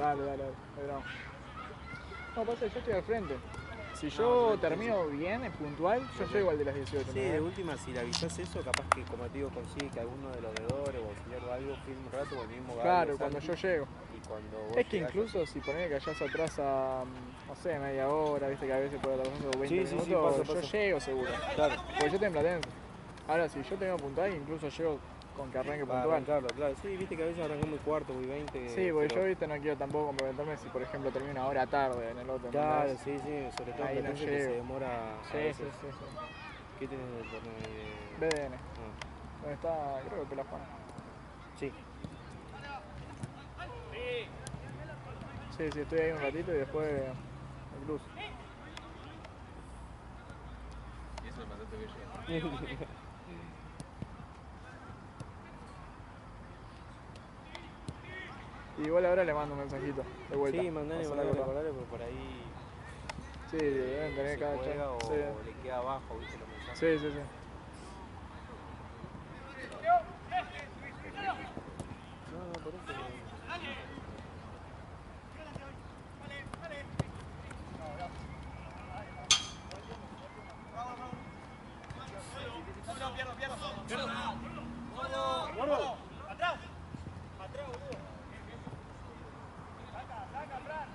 Dale, dale, dale. Veremos. No, pasa que yo estoy al frente. Si yo termino bien, puntual, yo llego al de las 18. Sí, de última, si le avisas eso, capaz que, como te digo, consigue que alguno de los deudores o auxiliar o algo filme un rato o el mismo Gaby. Claro, cuando yo llego. Y cuando vos es que incluso si ponés que allá se atrasa, no sé, media hora, viste que a veces puede atrasarse 20 minutos, yo llego seguro. Claro. Porque yo estoy en Platense. Ahora, si yo tengo puntual, incluso llego con que arranque puntual. Claro. Sí, viste que a veces arrancamos el cuarto, muy 20. Sí, porque yo, viste, no quiero tampoco comprometerme si, por ejemplo, termino una hora tarde en el otro. Claro, sí, sobre todo ahí no que se demora. Sí. ¿Qué tenés del torneo de BDN? ¿Dónde está? Creo que Pela Juan. Sí. Sí, estoy ahí un ratito y después me cruzo. Y eso es más alto que yo. Igual ahora le mando un mensajito de vuelta. Sí, mandale porque por ahí. Sí, deben tener cada juega o le queda abajo, viste los mensajes. Sí. No, por eso. Pierdo. Atrás, boludo. Saca, Fran.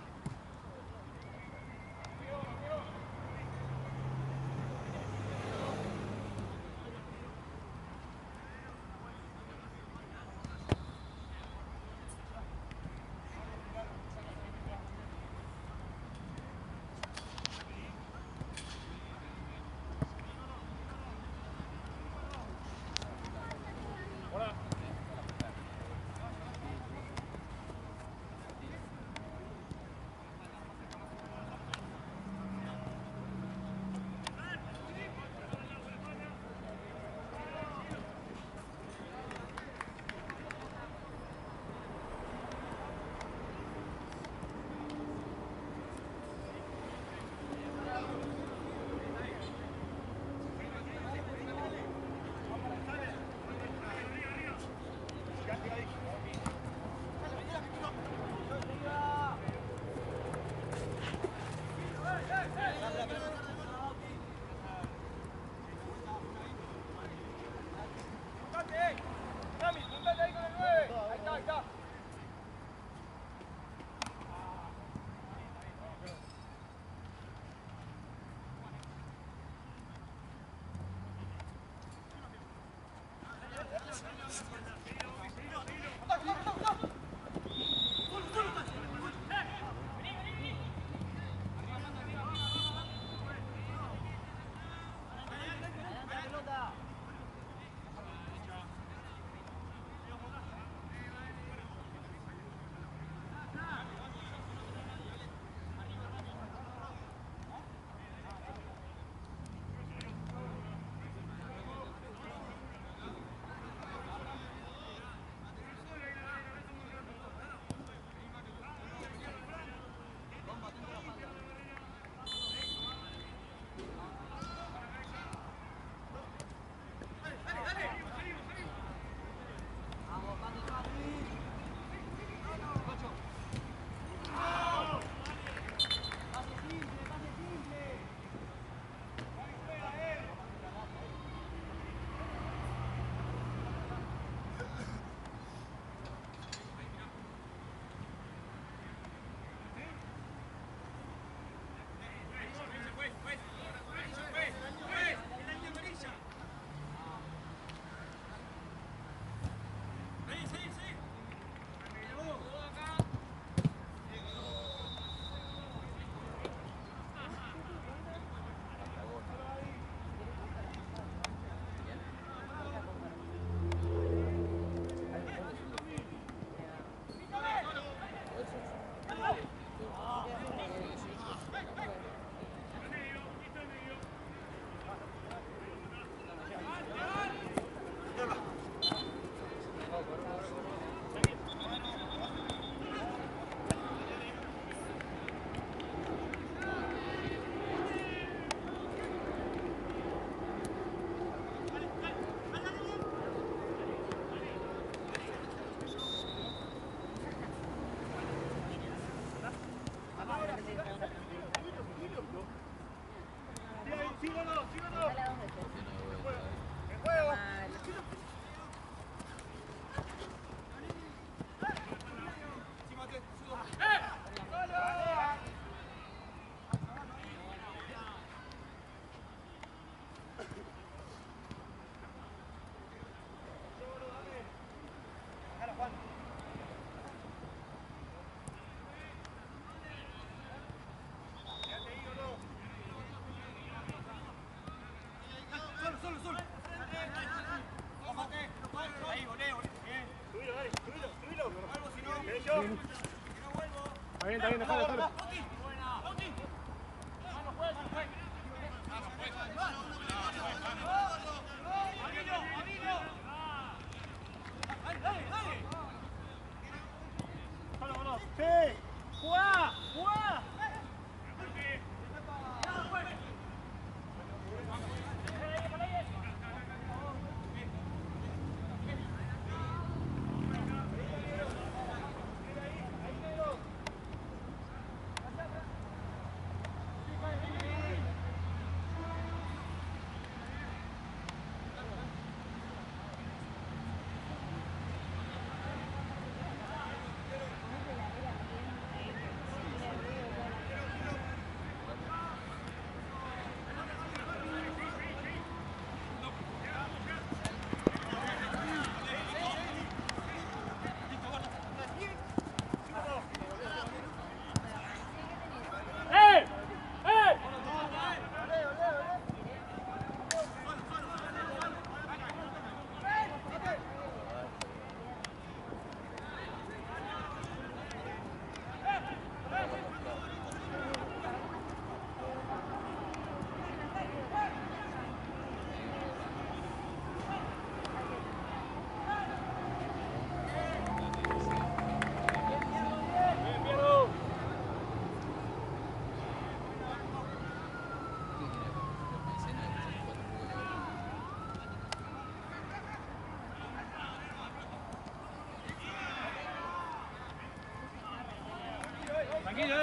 Está bien, dejalo. ¡Sí! ¡Jugá! ¡Jugá! Tranquilo, No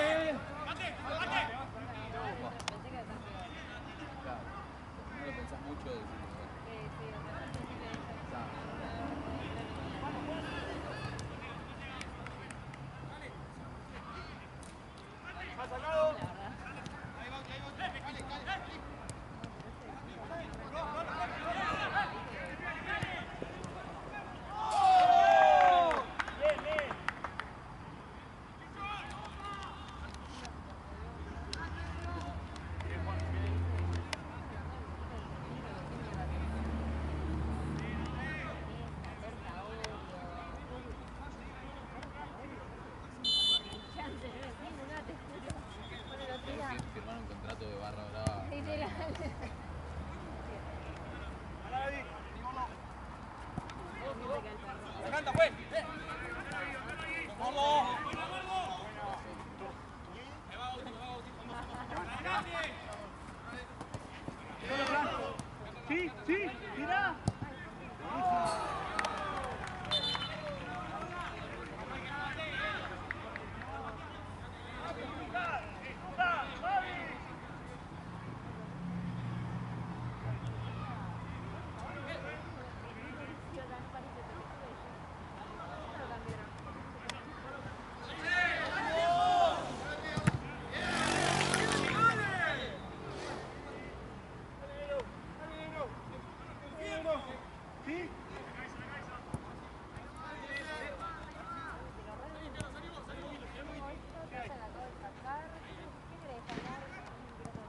lo pensás mucho de firmar un contrato de barra brava. ¡Canta, pues! ¡Sí, sí! ¡Mirá!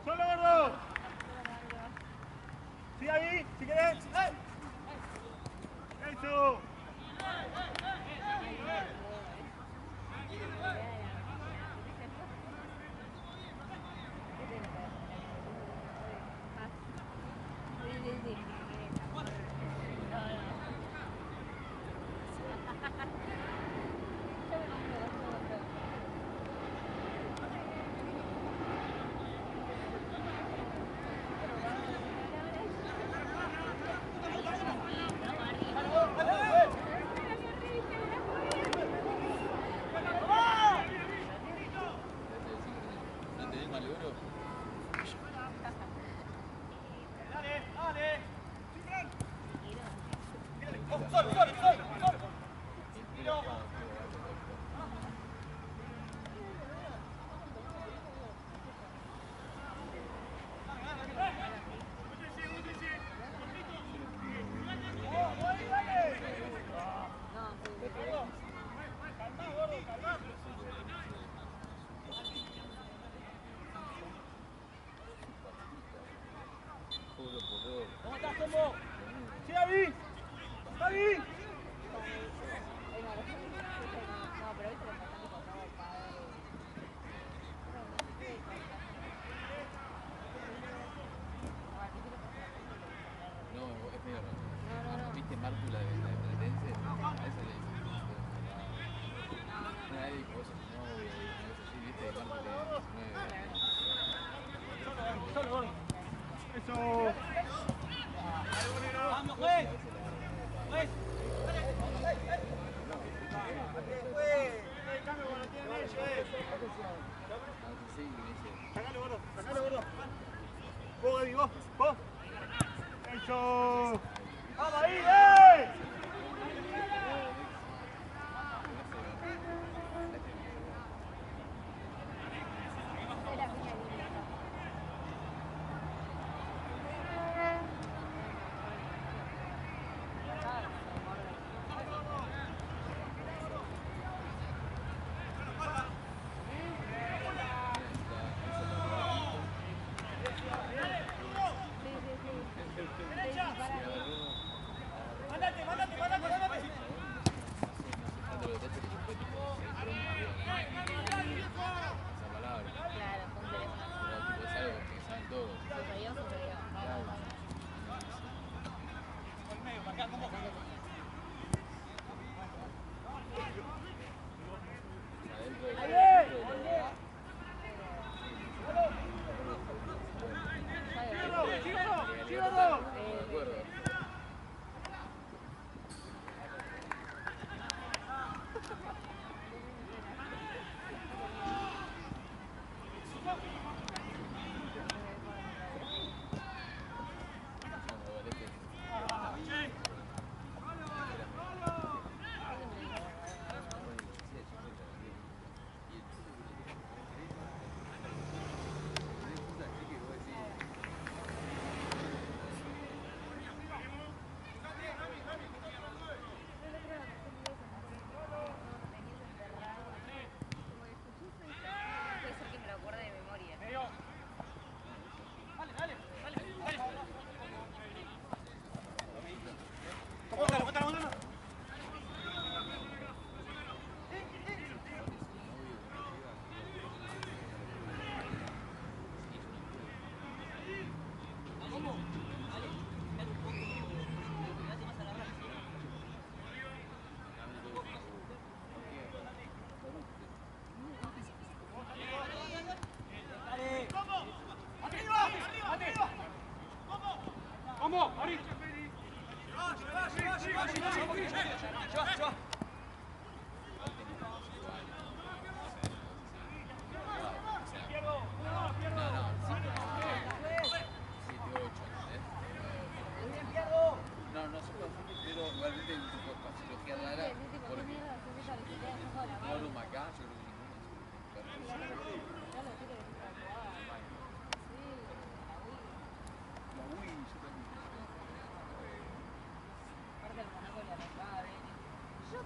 ¡Solo, gordo! ¡Sí, ahí! ¡Si querés! ¡Eso! ¿No tenés mal euro? Sí, y me dice, Sacalo, gordo, sacalo, gordo. Vos, Gaby, vos. Eso. ¡Vamos ahí, ¡Mándate, mándate, mándate, mándate! tanto lo detesto que siempre tipo, se un avión. Esa palabra. Claro, con teléfono. Pero tipo, es algo que saben todos. Sucedió. Claro. Por medio, marcá como. Adentro de de acuerdo. Puede ser que me lo acuerde de memoria. Bótalo, bótalo, bótalo. ¡Arriba! ¡Arriba! ¡Vamos! ¡Arriba! No, no se confunde, pero igualmente un tipo de patología rara. Porque no lo acá, yo creo que ninguno. La Wii, yo también. Aparte el Monaco le arrancaba bien. Yo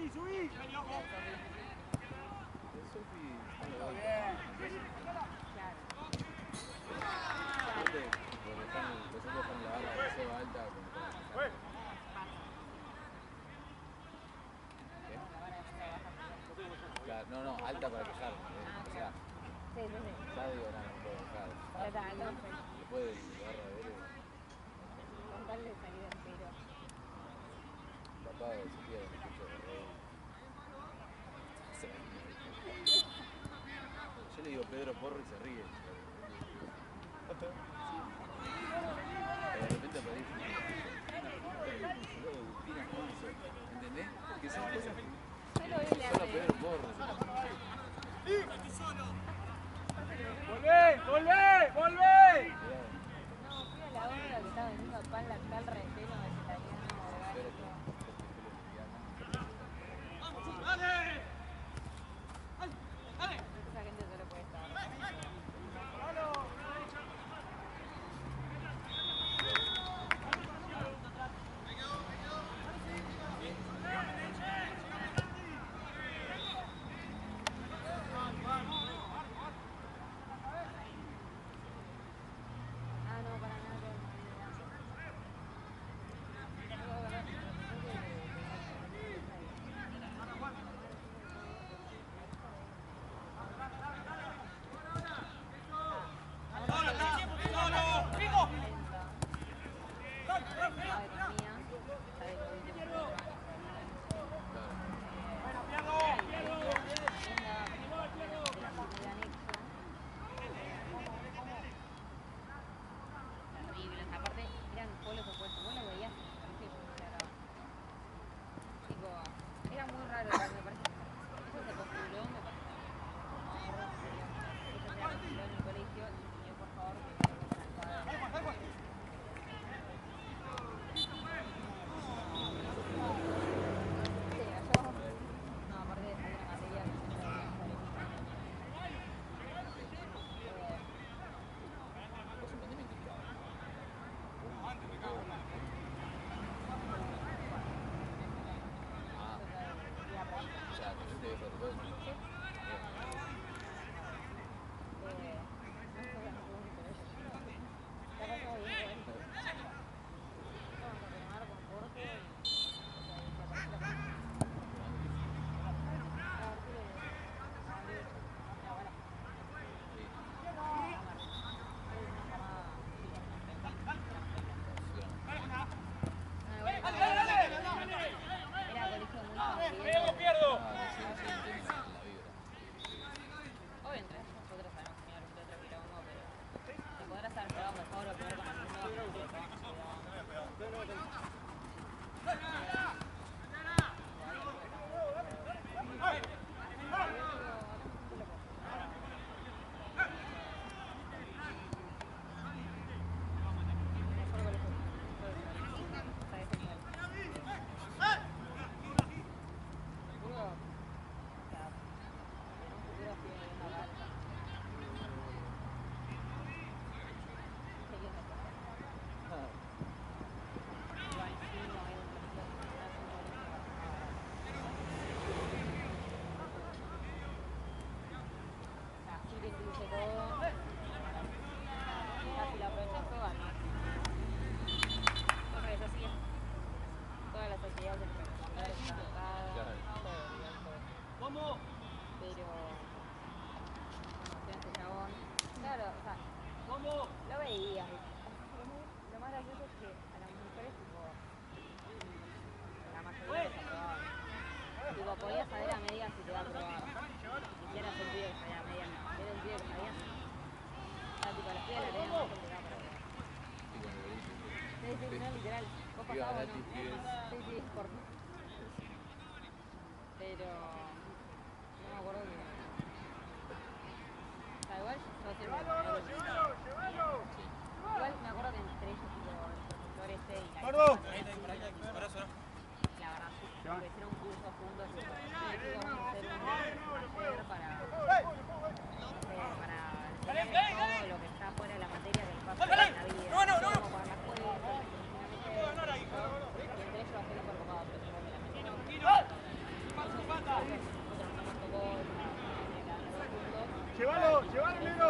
Santi, subí. El Sofi está de vuelta. Claro. Aparte, porque están empezando con la barra demasiado alta. ¿Qué? Claro, no, alta para quejarme. O sea, Sí, sí, sí. ya digo, no puedo dejar. Ya está, entonces, Después de barra de Vélez, con tal de salir entero. papá se pierde el escucho de rey. Yo le digo Pedro Porro y se ríe. Pero de repente aparece Agustina Alfonso, ¿entendés? Que son cosas que Yo lo vi solo leer. Pedro Porro se Volvé, volvé, volvé. No, fui a la obra que estaba vendiendo pan lactal relleno vegetariano orgánico. Esa gente solo puede estar. Ah, no, para nada. Terribles, aparte eran polos opuestos, vos lo veías y yo me aclaraba. Tipo, era muy raro, me parece. Eso se postuló, me parece. Eso se postuló en el colegio y pidió por favor que se encuadra. Sí, yo. No, aparte hay una materia que se llama literal. Vos pasabas, ¿no? Sí, sí, por... Pero... no me acuerdo que... O sea, igual yo siempre... Igual me acuerdo que entre ellos, tipo, el profesor este y la... ¡Gordo! La verdad, porque hicieron un curso juntos y chicos, vamos a hacer un taller para enseñarles todo lo que está fuera de la materia que les pasa en la vida. Cómo pagar las cuentas, y entre ellos hacerlo por bocado, pero se vuelve la mente. Llévalo, negro.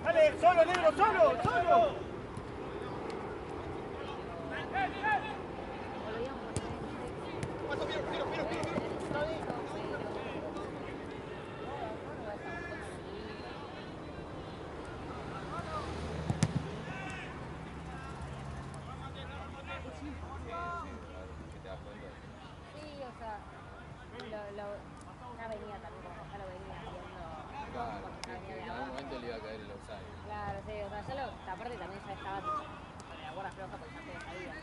Dale, solo, negro, solo. Ya venía también, como ya lo venía haciendo. Claro, en algún momento le iba a caer el offside. Claro, sí, o sea, aparte también ya estaba tipo, con la guarda floja porque ya todos sabían.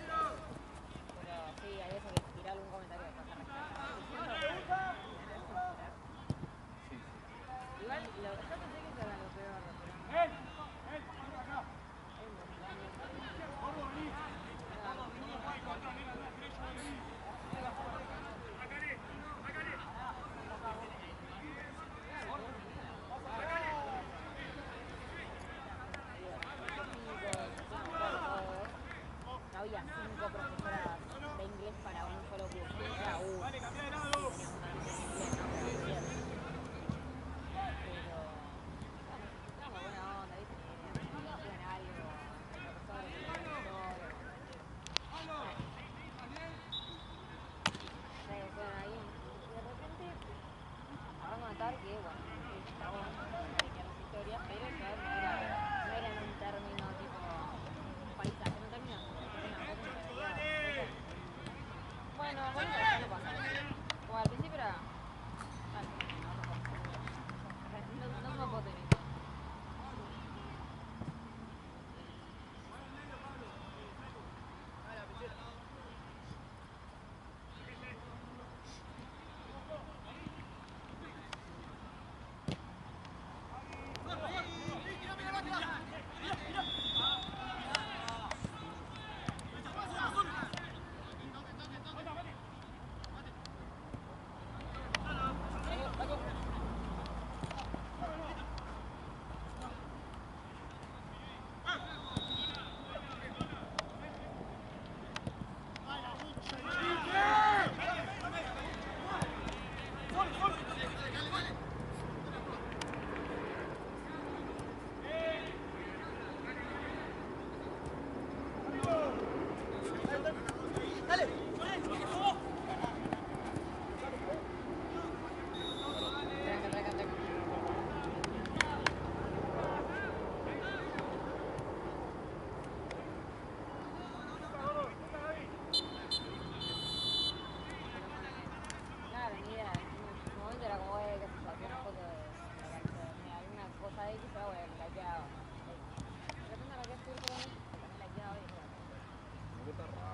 Pero sí, hay veces que tirar algún comentario que pasa rescatar. Igual, yo pensé que era lo peor, pero... Había 5 profesoras de inglés para un solo curso. Era pero buena onda, ¿viste? Hacían algo, el profesor, ahí. Y de repente agarramos a notar que, bueno, está bueno, que las historias, pero ya no era en un término tipo paisaje, en un término bueno, no pasa. Como al principio era... no se me puedo tener.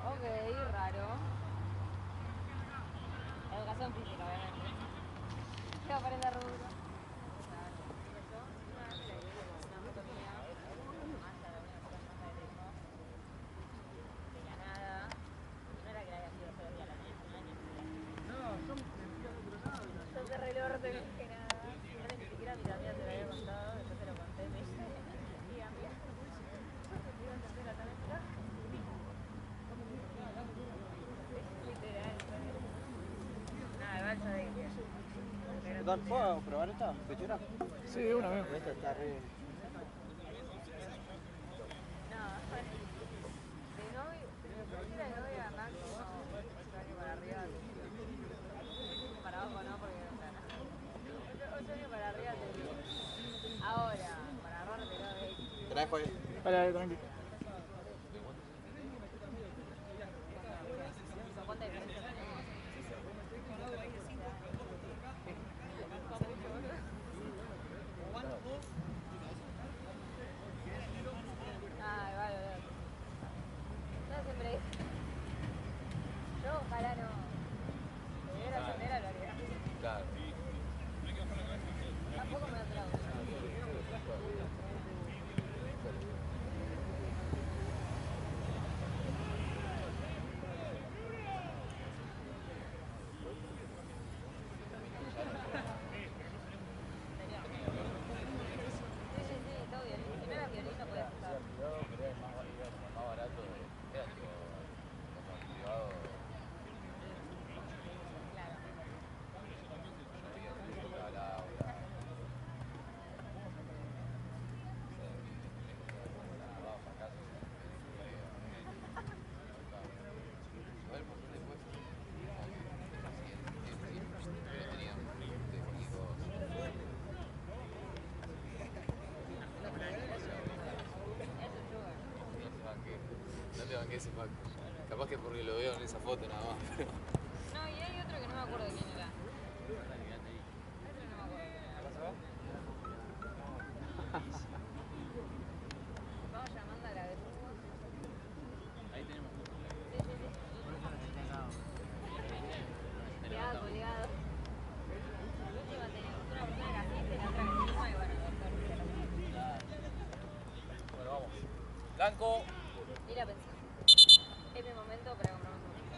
Ok, raro. Educación física, obviamente. ¿Qué va a aprender rubro? ¿Puedo probar esta pechera? Sí, de una vez. Esta está re... Ahora, para ahorrártelo de... Te la dejo ahí. Vale, tranqui. ¿Cuánta diferencia tenemos? Ah, vale. No, siempre... Yo ojalá no... Si hubiera sondera lo haría. Claro. Tampoco me aplaudo. ese Paco. Capaz que porque lo veo en esa foto nada más. No, y hay otro que no me acuerdo quién era. Otro que no me acuerdo quién era. Vamos llamando a la de fútbol. Ahí tenemos. Ligado, colgado. La última tenemos una persona que asiste, la otra que encima y bueno, doctor. Bueno, vamos. Blanco. Y la pensé. Es mi momento para comprarme un poquito.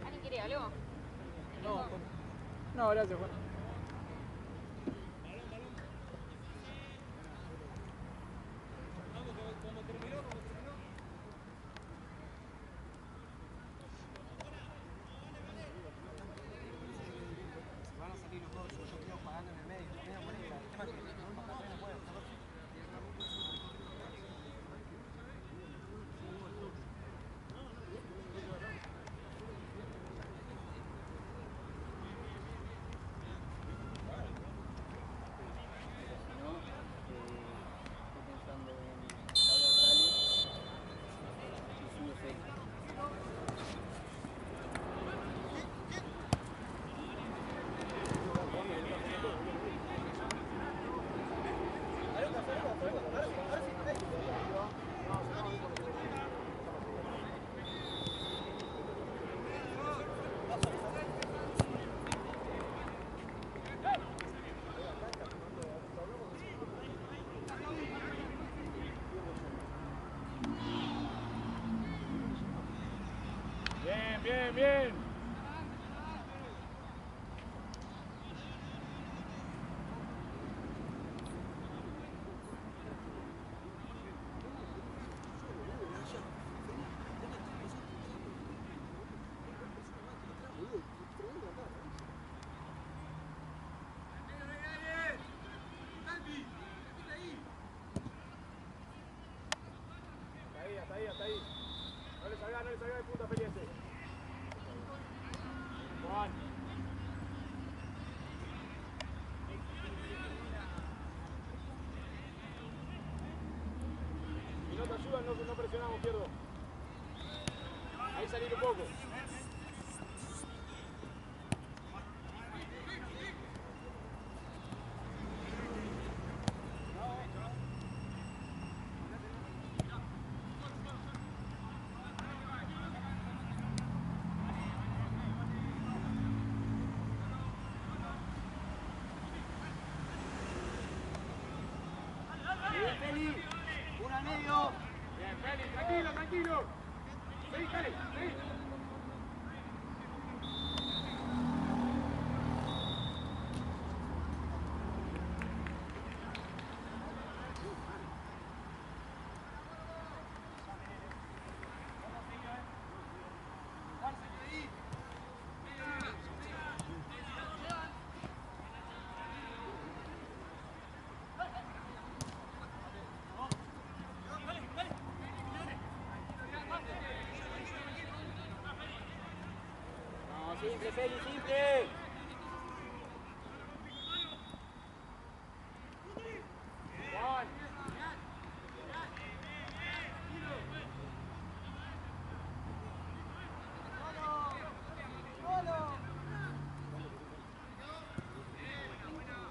¿Alguien quiere algo? No, gracias, Juan. Van a salir los dos, yo quiero pagando en el medio. El tema es que no puedo. Bien, bien. Hasta ahí. No le salga de punta, Feliente. Juan. Si no te ayudan, no presionamos, Pierdo. Ahí salir un poco. Bien, Feli. Una al medio. Bien, Feli, tranquilo. Seguí, Feli, seguí. Simple, Feli, simple. Juan.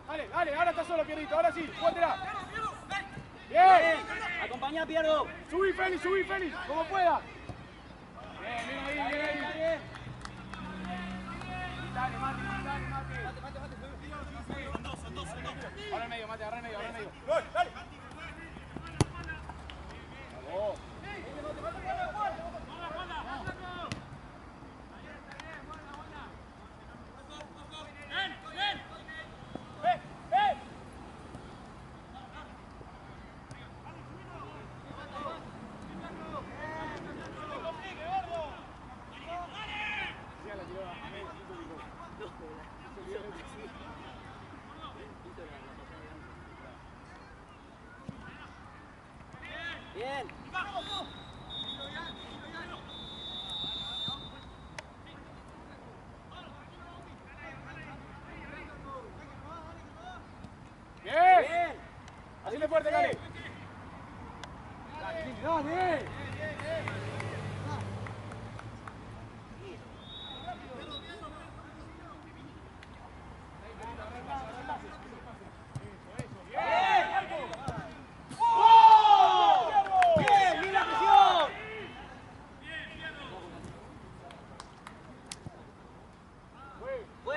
Dale, ahora está solo, Pierdito, ahora sí, jugátela. Bien. Acompañá, Pierdo. Subí, Feli, como pueda. Bien ahí. Dale, Mate. Son dos. Ahora en medio, Mate, agarra en medio. Dale. Vamos.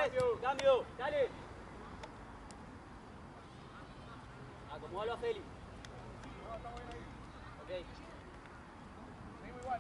Cambio, dale. Acomodalo a Feli. Ok. Seguimos igual,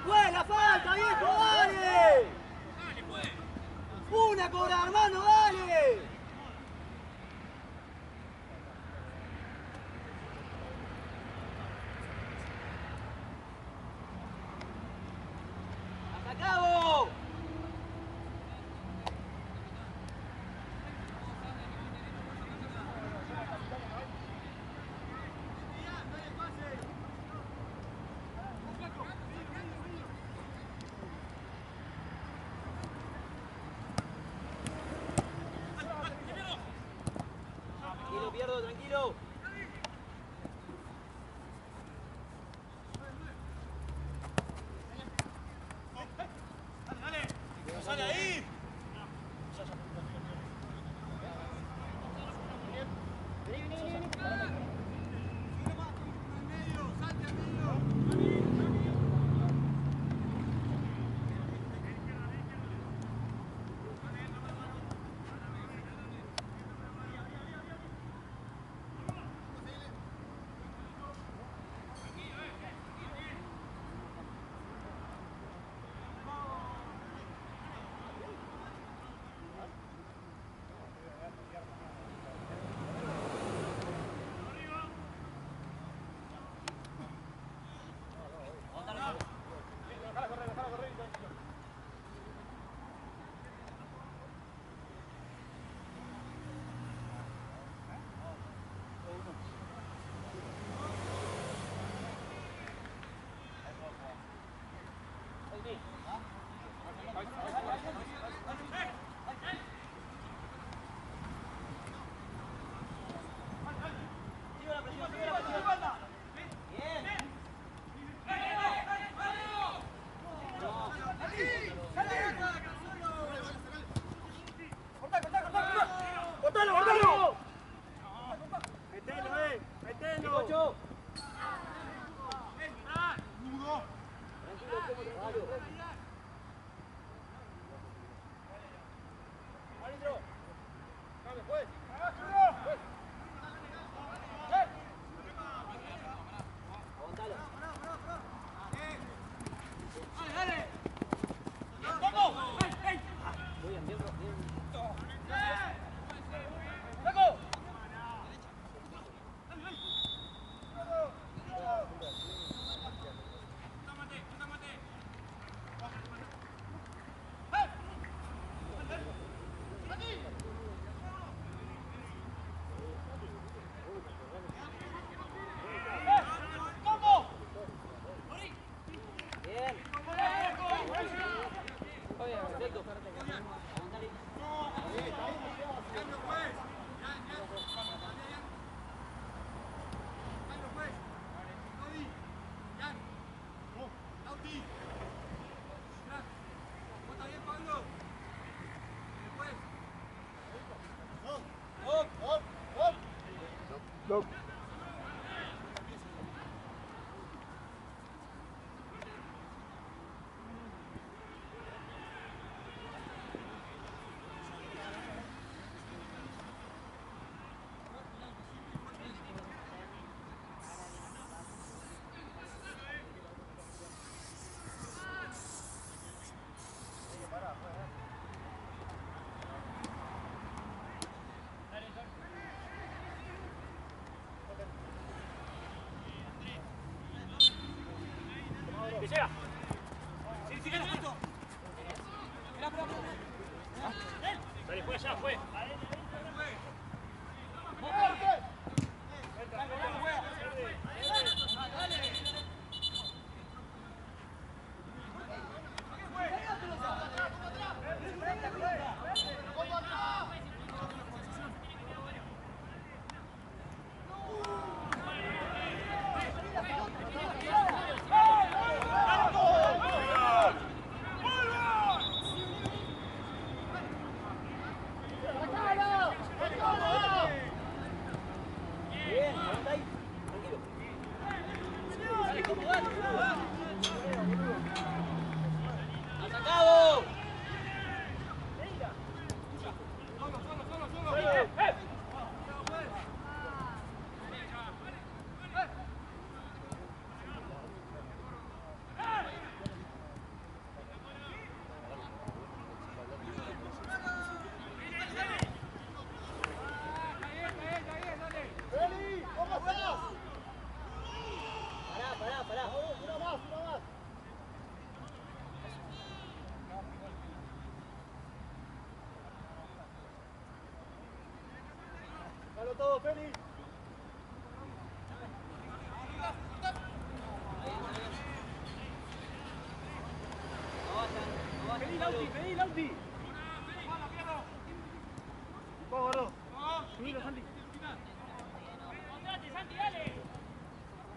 ¡Buena falta, viejo! ¡Dale! ¡Una cobra, hermano! ¡Dale! ¡Hasta cabo! Tranquilo, Pierdo, tranquilo. ¡Sale ahí! Look. Todo, Félix. Vení, Lauti. Vamos, gordo. Subilo, Santi.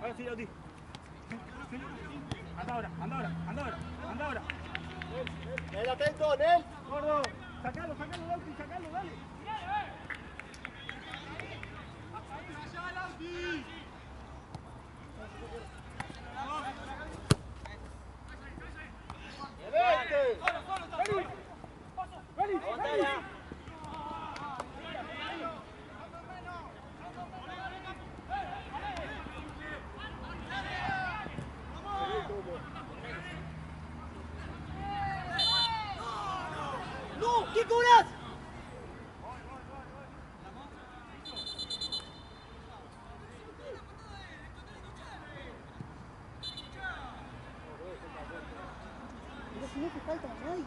Ahora sí, Lauti. Anda ahora. Nel, atento, Nel. Gordo. Sacalo, Lauti, sacalo, dale. ¡No! ¿Qué cobras? No te falta nadie.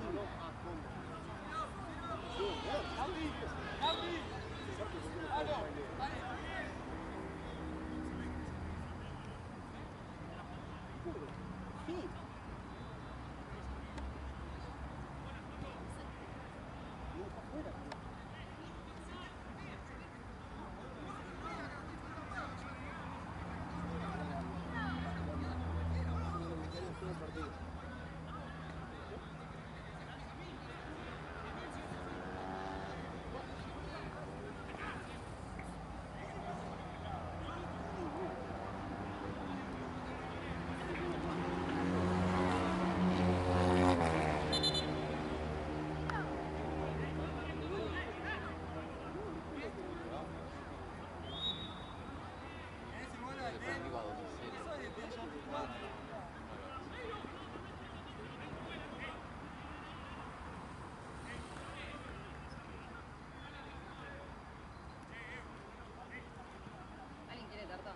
¿Alguien quiere tarta?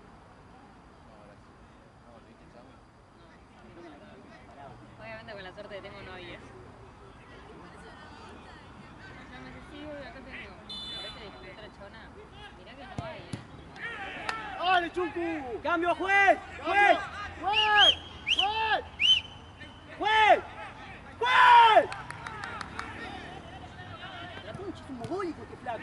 Obviamente con la suerte que tengo no había. No me decís, sí, acá tengo. Por este disfruté otra chona. Mirá que no hay, ¡Dale, Chuncu! ¡Cambio, juez! ¡Juez! ¡Juez! ¡Juez! ¡Juez! La concha es un mogólico este flaco.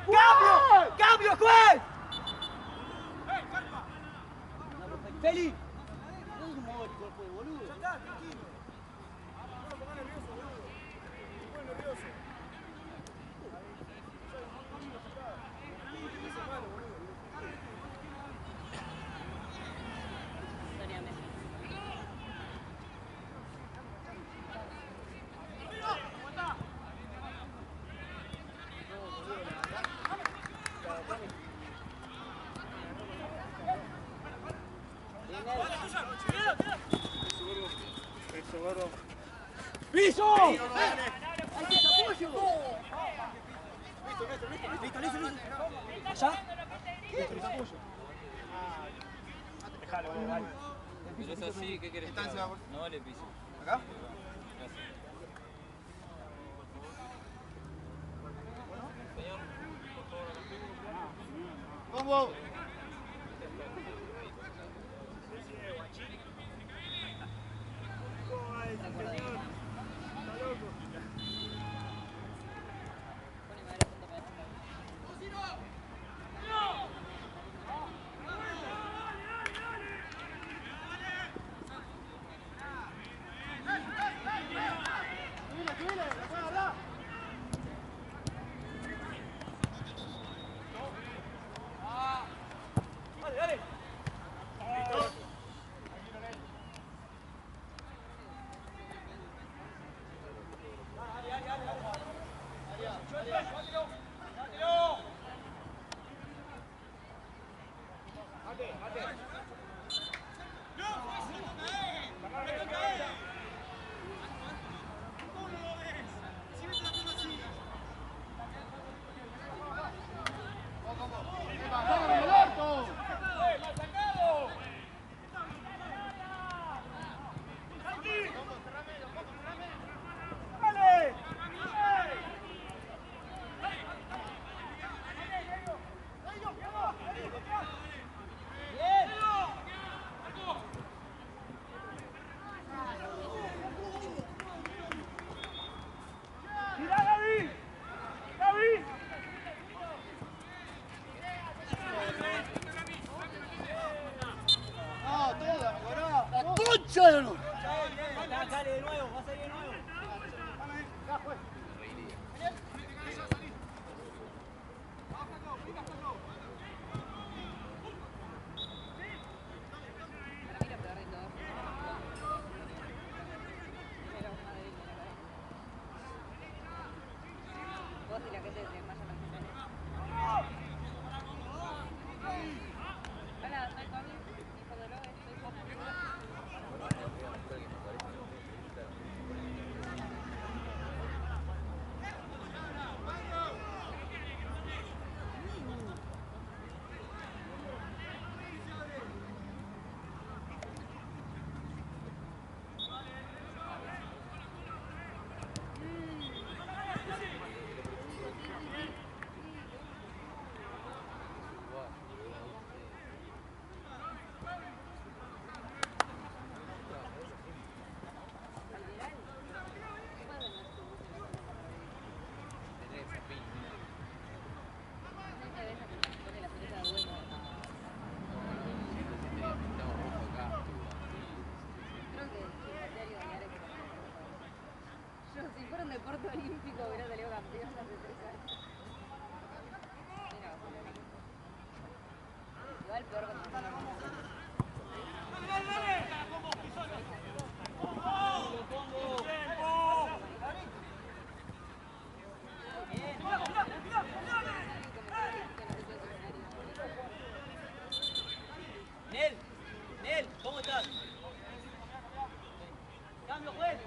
¡Cambio! ¡Cambio, juez! ¡Feli! No es un mogólico el juego, boludo. Ya está, tranquilo. No lo pongas nervioso, boludo. Te pones nervioso. Sonia Messi. Eso, gordo. ¡Piso! ¡Ahí está, apoyo! Listo. ¿Allá? Dejalo, dale. Pero es así, ¿qué querés que haga? No vale piso. ¿Acá? Gracias. ¿Cómo? ¡Conchalo! Dale de nuevo, vas a ir de nuevo. Si fuera un deporte olímpico hubiera salido campeón hace 3 años. Igual peor cuando está Nel, ¿cómo estás? Cambio, juez.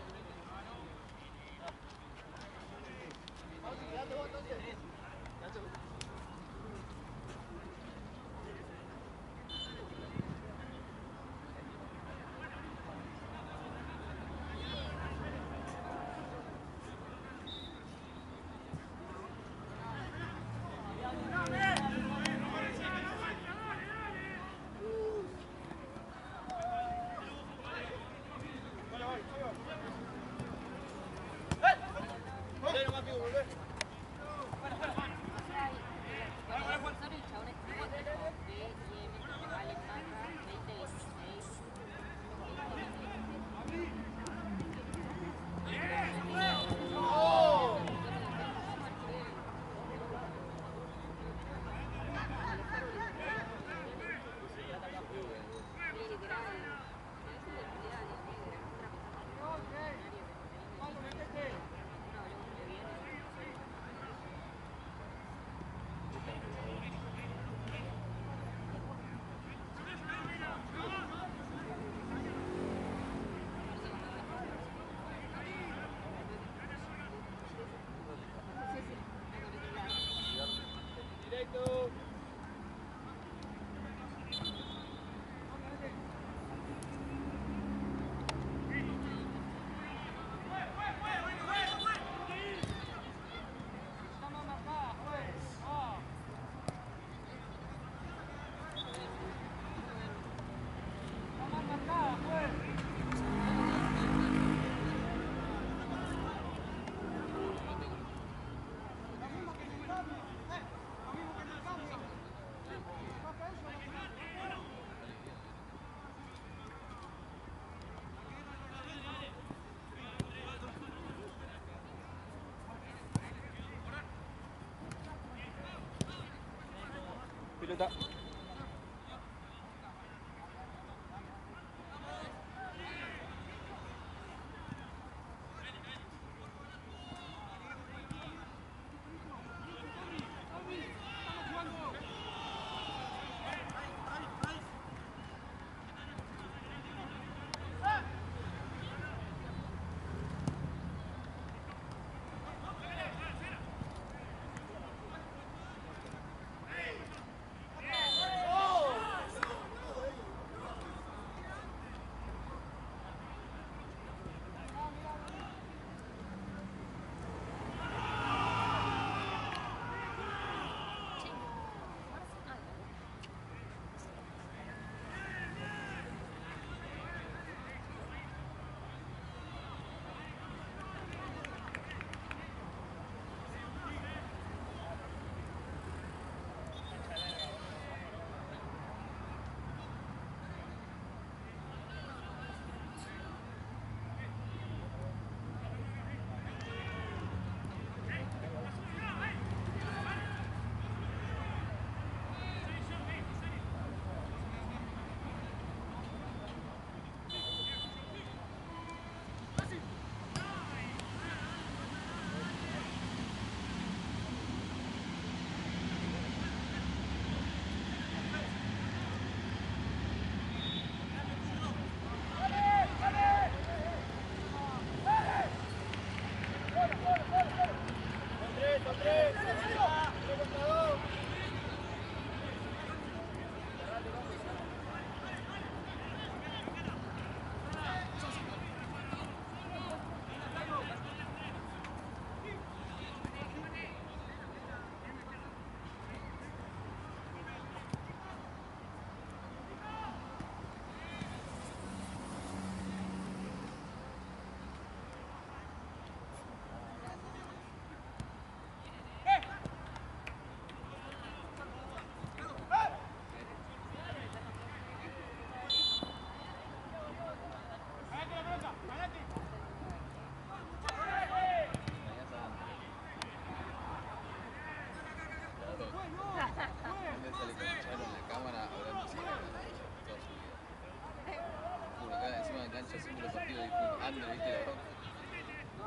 Pelota.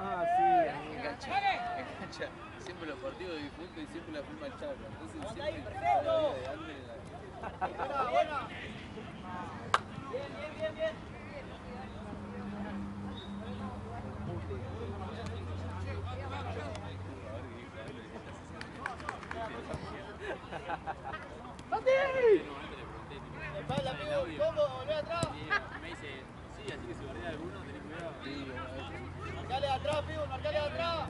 Ah, sí, Engancha siempre los partidos de difunto y siempre la firma el Charla. Entonces Ahí, siempre perfecto. de Ander en la... Buena, buena. Bien, bien, bien, bien. Espalda, amigo, ¿cómo? Volvé atrás. me dice, sí, así que si guardé alguno, tenés cuidado. Marcale atrás, pibu, marcale atrás.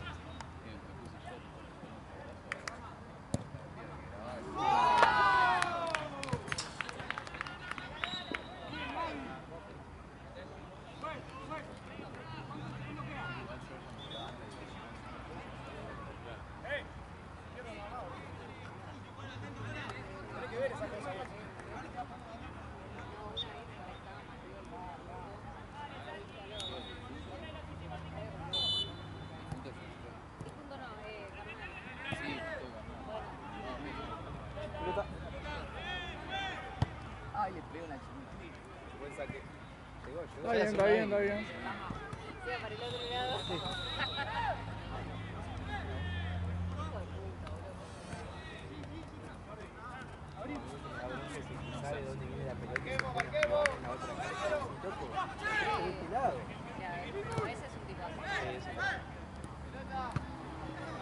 Ay, le pegó una chiquita. Buen saque. Llegó. Está bien, está bien, está bien. Sí, para el otro lado. Sabe dónde viene la pelota. Marquemos, marquemos. La otra cara. De este lado. No, ese es un tipazo.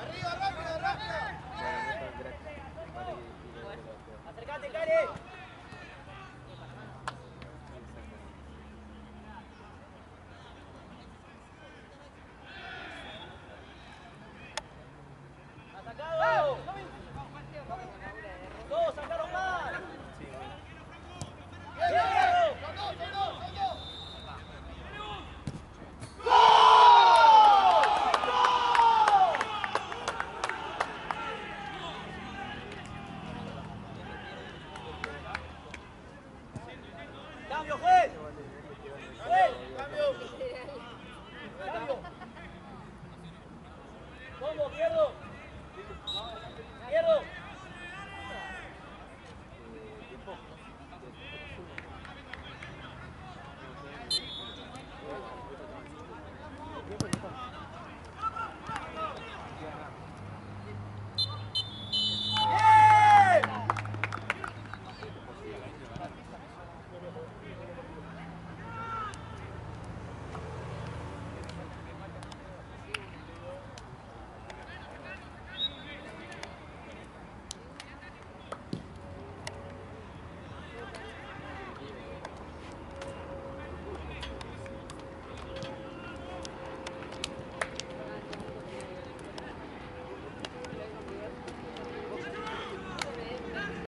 Arriba, rápido, rápido. Acercate, Cari. ¡Atacado! ¡Dos, sacaron más! ¡Bien, Diego! ¡Son dos, son dos, son dos! ¡Cambio, juez! ¡Juez! ¡Cambio! ¡Cambio! ¿Cómo, Pierdo? ¡Pierdo!